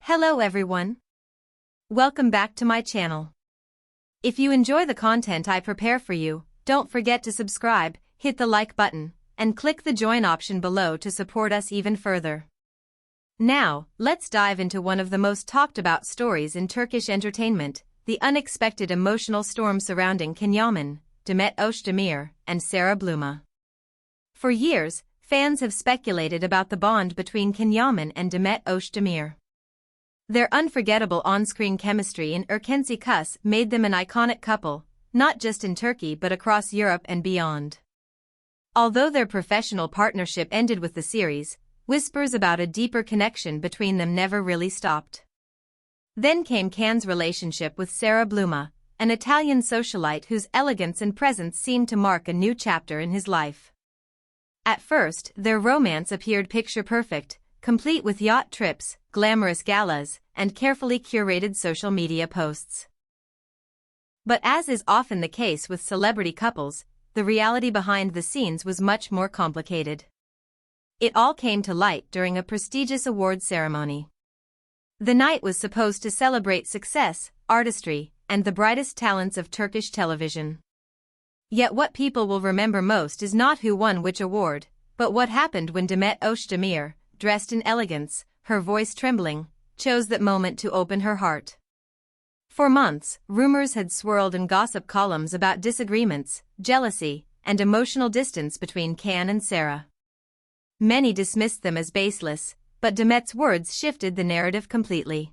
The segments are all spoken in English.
Hello everyone. Welcome back to my channel. If you enjoy the content I prepare for you, don't forget to subscribe, hit the like button, and click the join option below to support us even further. Now, let's dive into one of the most talked about stories in Turkish entertainment, the unexpected emotional storm surrounding Yaman, Demet Özdemir, and Sarah Bluma. For years, fans have speculated about the bond between Yaman and Demet Özdemir. Their unforgettable on-screen chemistry in Erkenci Kus made them an iconic couple, not just in Turkey but across Europe and beyond. Although their professional partnership ended with the series, whispers about a deeper connection between them never really stopped. Then came Can's relationship with Sarah Bluma, an Italian socialite whose elegance and presence seemed to mark a new chapter in his life. At first, their romance appeared picture-perfect, complete with yacht trips, glamorous galas, and carefully curated social media posts. But as is often the case with celebrity couples, the reality behind the scenes was much more complicated. It all came to light during a prestigious awards ceremony. The night was supposed to celebrate success, artistry, and the brightest talents of Turkish television. Yet what people will remember most is not who won which award, but what happened when Demet Özdemir, dressed in elegance, her voice trembling, chose that moment to open her heart. For months, rumors had swirled in gossip columns about disagreements, jealousy, and emotional distance between Can and Sarah. Many dismissed them as baseless, but Demet's words shifted the narrative completely.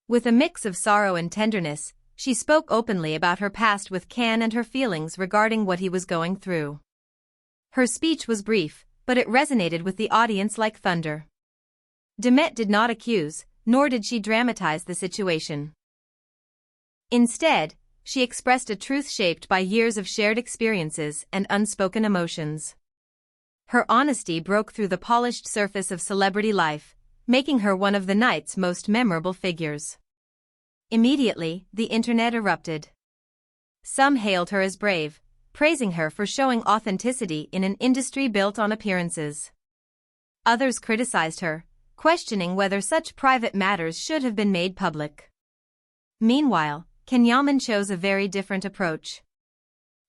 With a mix of sorrow and tenderness, she spoke openly about her past with Can and her feelings regarding what he was going through. Her speech was brief, but it resonated with the audience like thunder. Demet did not accuse, nor did she dramatize the situation. Instead, she expressed a truth shaped by years of shared experiences and unspoken emotions. Her honesty broke through the polished surface of celebrity life, making her one of the night's most memorable figures. Immediately, the internet erupted. Some hailed her as brave, praising her for showing authenticity in an industry built on appearances. Others criticized her, questioning whether such private matters should have been made public. Meanwhile, Yaman chose a very different approach.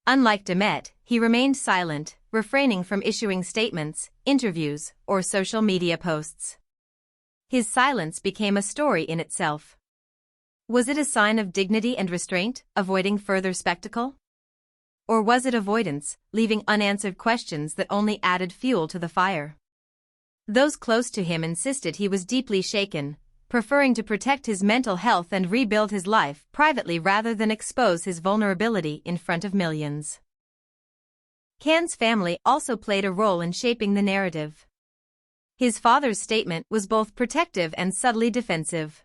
Unlike Demet, he remained silent, refraining from issuing statements, interviews, or social media posts. His silence became a story in itself. Was it a sign of dignity and restraint, avoiding further spectacle? Or was it avoidance, leaving unanswered questions that only added fuel to the fire? Those close to him insisted he was deeply shaken, preferring to protect his mental health and rebuild his life privately rather than expose his vulnerability in front of millions. Can's family also played a role in shaping the narrative. His father's statement was both protective and subtly defensive.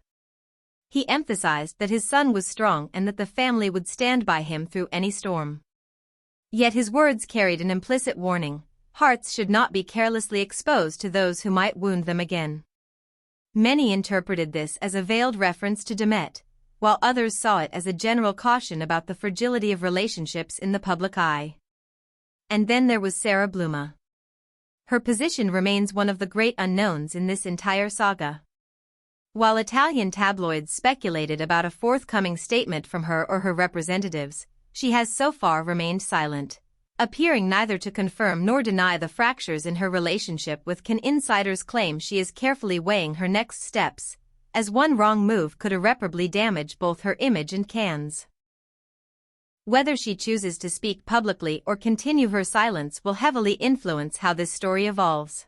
He emphasized that his son was strong and that the family would stand by him through any storm. Yet his words carried an implicit warning: hearts should not be carelessly exposed to those who might wound them again. Many interpreted this as a veiled reference to Demet, while others saw it as a general caution about the fragility of relationships in the public eye. And then there was Sarah Bluma. Her position remains one of the great unknowns in this entire saga. While Italian tabloids speculated about a forthcoming statement from her or her representatives, she has so far remained silent, appearing neither to confirm nor deny the fractures in her relationship with Can. Insiders claim she is carefully weighing her next steps, as one wrong move could irreparably damage both her image and Can's. Whether she chooses to speak publicly or continue her silence will heavily influence how this story evolves.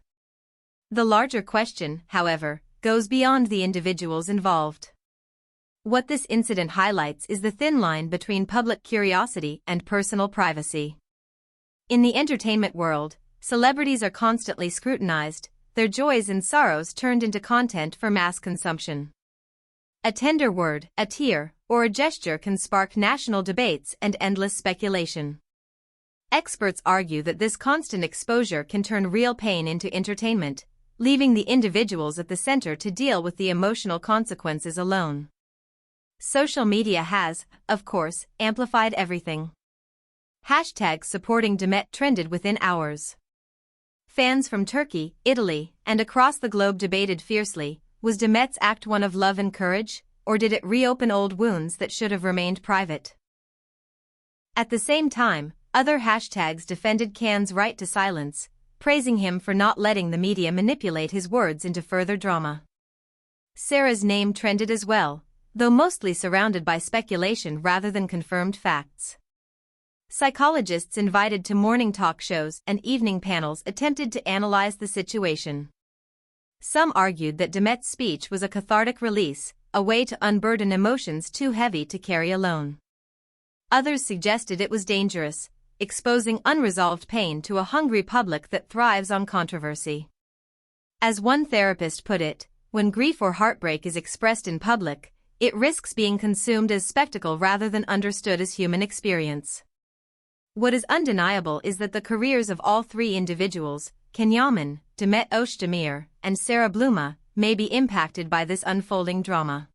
The larger question, however, goes beyond the individuals involved. What this incident highlights is the thin line between public curiosity and personal privacy. In the entertainment world, celebrities are constantly scrutinized, their joys and sorrows turned into content for mass consumption. A tender word, a tear, or a gesture can spark national debates and endless speculation. Experts argue that this constant exposure can turn real pain into entertainment, leaving the individuals at the center to deal with the emotional consequences alone. Social media has, of course, amplified everything. Hashtags supporting Demet trended within hours. Fans from Turkey, Italy, and across the globe debated fiercely, was Demet's act one of love and courage, or did it reopen old wounds that should have remained private? At the same time, other hashtags defended Can's right to silence, praising him for not letting the media manipulate his words into further drama. Sarah's name trended as well, though mostly surrounded by speculation rather than confirmed facts. Psychologists invited to morning talk shows and evening panels attempted to analyze the situation. Some argued that Demet's speech was a cathartic release, a way to unburden emotions too heavy to carry alone. Others suggested it was dangerous, exposing unresolved pain to a hungry public that thrives on controversy. As one therapist put it, when grief or heartbreak is expressed in public, it risks being consumed as spectacle rather than understood as human experience. What is undeniable is that the careers of all three individuals, Yaman, Demet Özdemir, and Sarah Bluma, may be impacted by this unfolding drama.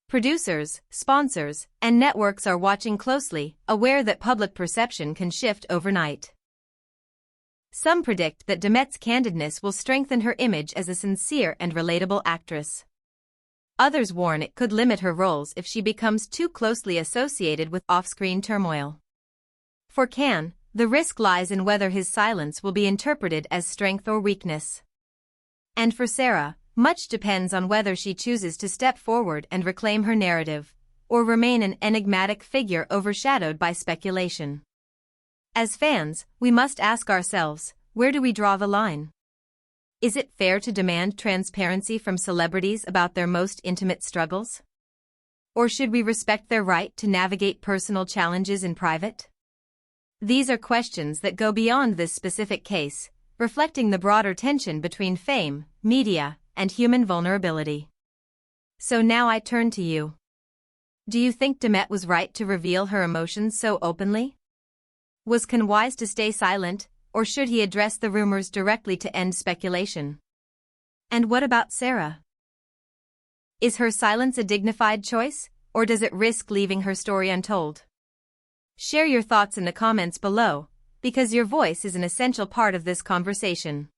Producers, sponsors, and networks are watching closely, aware that public perception can shift overnight. Some predict that Demet's candidness will strengthen her image as a sincere and relatable actress. Others warn it could limit her roles if she becomes too closely associated with off-screen turmoil. For Can, the risk lies in whether his silence will be interpreted as strength or weakness. And for Sarah, much depends on whether she chooses to step forward and reclaim her narrative, or remain an enigmatic figure overshadowed by speculation. As fans, we must ask ourselves, where do we draw the line? Is it fair to demand transparency from celebrities about their most intimate struggles? Or should we respect their right to navigate personal challenges in private? These are questions that go beyond this specific case, reflecting the broader tension between fame, media, and human vulnerability. So now I turn to you. Do you think Demet was right to reveal her emotions so openly? Was Can wise to stay silent, or should he address the rumors directly to end speculation? And what about Sarah? Is her silence a dignified choice, or does it risk leaving her story untold? Share your thoughts in the comments below, because your voice is an essential part of this conversation.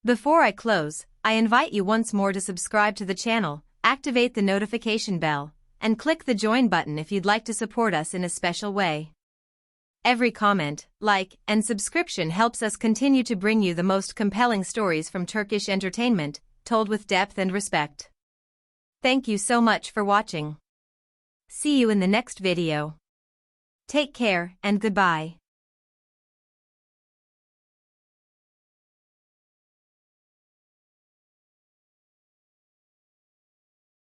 Before I close, I invite you once more to subscribe to the channel, activate the notification bell, and click the join button if you'd like to support us in a special way. Every comment, like, and subscription helps us continue to bring you the most compelling stories from Turkish entertainment, told with depth and respect. Thank you so much for watching. See you in the next video. Take care and goodbye.